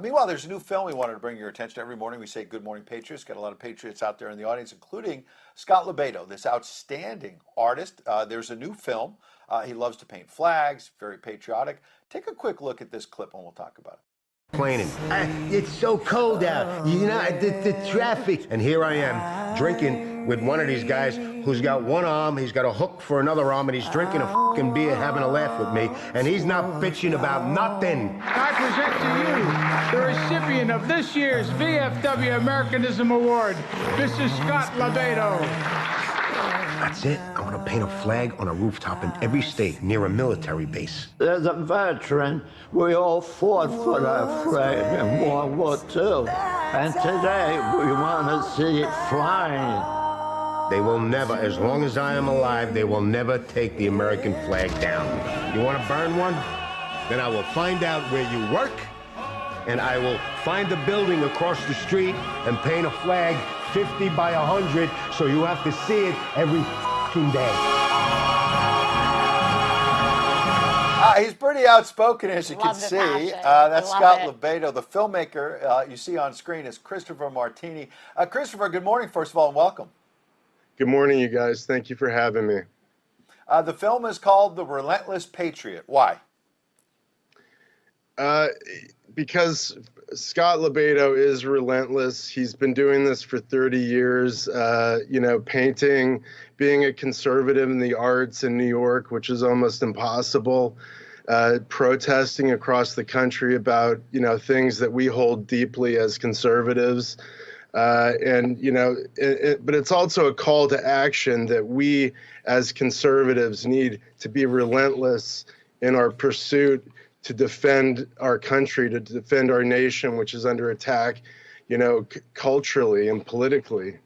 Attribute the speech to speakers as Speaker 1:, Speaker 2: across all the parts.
Speaker 1: Meanwhile, there's a new film we wanted to bring your attention. Every morning we say Good Morning Patriots. Got a lot of patriots out there in the audience, including Scott LoBaido, this outstanding artist. There's a new film. He loves to paint flags, very patriotic. Take a quick look at this clip and we'll talk about it.
Speaker 2: Complaining. It's so cold out, you know, the traffic. And here I am, drinking with one of these guys who's got one arm, he's got a hook for another arm, and he's drinking a fucking beer, having a laugh with me, and he's not bitching about nothing.
Speaker 3: I present to you the recipient of this year's VFW Americanism Award, Mr. Scott LoBaido.
Speaker 2: That's it. I want to paint a flag on a rooftop in every state near a military base.
Speaker 4: As a veteran, we all fought for that flag in World War II. And today, we want to see it flying.
Speaker 2: They will never, as long as I am alive, they will never take the American flag down. You want to burn one? Then I will find out where you work, and I will find the building across the street and paint a flag 50 by 100, so you have to see it every fucking day.
Speaker 1: He's pretty outspoken, as you can
Speaker 5: Love the
Speaker 1: see.
Speaker 5: passion.
Speaker 1: That's Scott
Speaker 5: Love it.
Speaker 1: LoBaido. The filmmaker you see on screen is Christopher Martini. Christopher, good morning, first of all, and welcome.
Speaker 6: Good morning, you guys. Thank you for having me.
Speaker 1: The film is called The Relentless Patriot. Why?
Speaker 6: Because Scott LoBaido is relentless. He's been doing this for 30 years, you know, painting, being a conservative in the arts in New York, which is almost impossible, protesting across the country about, you know, things that we hold deeply as conservatives. And, you know, but it's also a call to action that we as conservatives need to be relentless in our pursuit to defend our country, to defend our nation, which is under attack, you know, culturally and politically.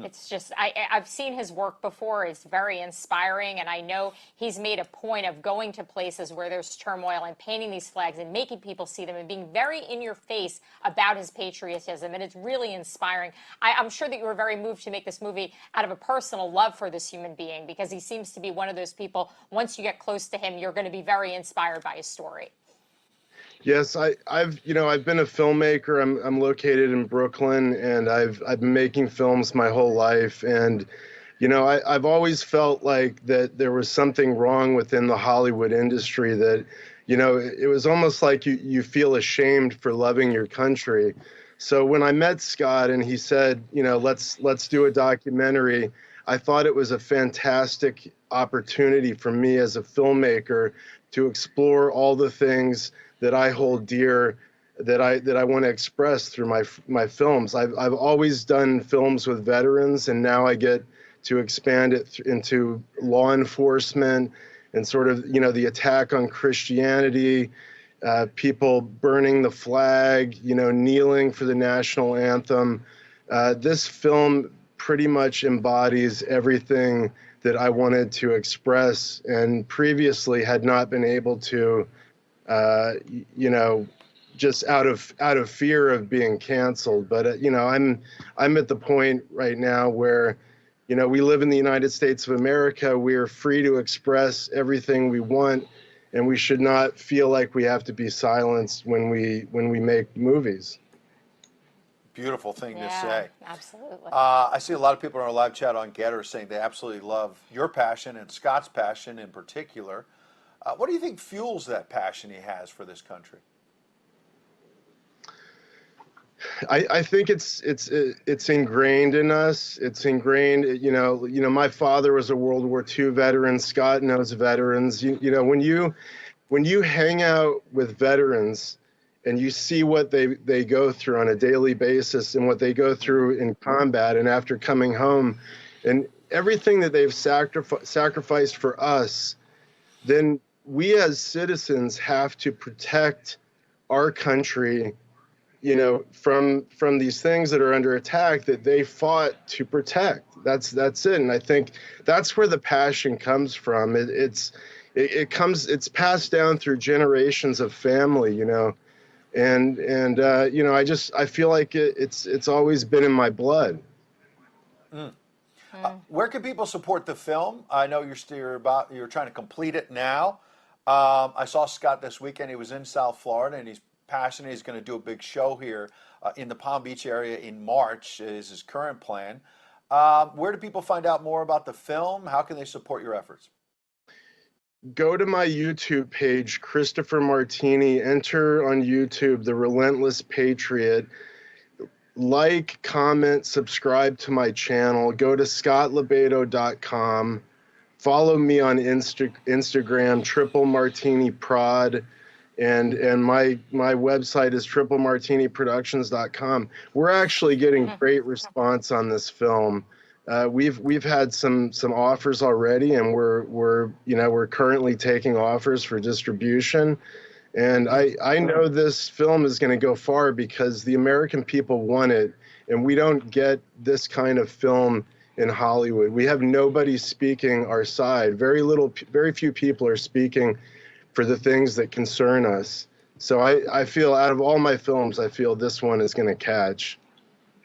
Speaker 5: It's just, I've seen his work before. It's very inspiring, and I know he's made a point of going to places where there's turmoil and painting these flags and making people see them and being very in your face about his patriotism, and it's really inspiring. I'm sure that you were very moved to make this movie out of a personal love for this human being, because he seems to be one of those people, once you get close to him, you're going to be very inspired by his story.
Speaker 6: Yes, I've been a filmmaker. I'm located in Brooklyn, and I've been making films my whole life. And, you know, I've always felt like that there was something wrong within the Hollywood industry, that, you know, it was almost like you feel ashamed for loving your country. So when I met Scott and he said, you know, let's do a documentary, I thought it was a fantastic opportunity for me as a filmmaker to explore all the things that I hold dear, that I want to express through my films. I've always done films with veterans, and now I get to expand it into law enforcement and sort of, you know, the attack on Christianity, people burning the flag, you know, kneeling for the national anthem. This film pretty much embodies everything that I wanted to express and previously had not been able to, you know, just out of fear of being canceled. But you know, I'm at the point right now where, you know, we live in the United States of America. We are free to express everything we want, and we should not feel like we have to be silenced when we make movies.
Speaker 1: Beautiful thing to say.
Speaker 5: Absolutely.
Speaker 1: I see a lot of people in our live chat on Getter saying they absolutely love your passion and Scott's passion in particular. What do you think fuels that passion he has for this country?
Speaker 6: I think it's ingrained in us. It's ingrained. You know, my father was a World War II veteran. Scott knows veterans. You know, when you hang out with veterans and you see what they go through on a daily basis and what they go through in combat and after coming home, and everything that they've sacrificed for us, then we as citizens have to protect our country, you know, from these things that are under attack that they fought to protect. That's it. And I think that's where the passion comes from. It's passed down through generations of family, you know, and you know, I feel like it's always been in my blood.
Speaker 1: Where can people support the film? I know you're trying to complete it now. I saw Scott this weekend. He was in South Florida, and he's passionate. He's going to do a big show here in the Palm Beach area in March is his current plan. Where do people find out more about the film? How can they support your efforts?
Speaker 6: Go to my YouTube page, Christopher Martini. Enter on YouTube, The Relentless Patriot. Like, comment, subscribe to my channel. Go to scottlebedo.com. Follow me on Instagram, Triple Martini Prod, and my website is triplemartiniproductions.com. We're actually getting great response on this film. We've had some offers already, and we're currently taking offers for distribution. And I know this film is going to go far because the American people want it, and we don't get this kind of film in Hollywood. We have nobody speaking our side. Very few people are speaking for the things that concern us. So I feel out of all my films, I feel this one is going to catch.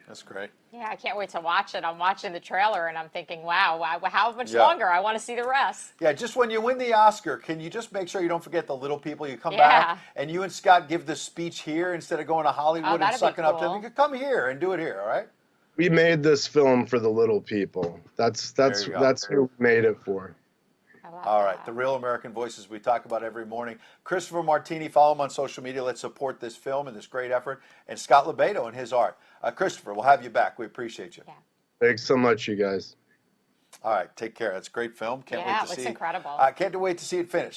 Speaker 1: That's great.
Speaker 5: Yeah, I can't wait to watch it. I'm watching the trailer and I'm thinking, wow, how much longer? I want to see the rest.
Speaker 1: Yeah, just when you win the Oscar, can you just make sure you don't forget the little people? You come back and you and Scott give the speech here instead of going to Hollywood and sucking up to them. You could come here and do it here, all right?
Speaker 6: We made this film for the little people. That's who we made it for.
Speaker 1: All right, the real American voices we talk about every morning. Christopher Martini, follow him on social media. Let's support this film and this great effort. And Scott Lebedo and his art. Christopher, we'll have you back. We appreciate you.
Speaker 5: Yeah.
Speaker 6: Thanks so much, you guys.
Speaker 1: All right, take care. That's a great film. Can't wait to see it.
Speaker 5: Yeah, it looks incredible.
Speaker 1: Can't wait to see it finish.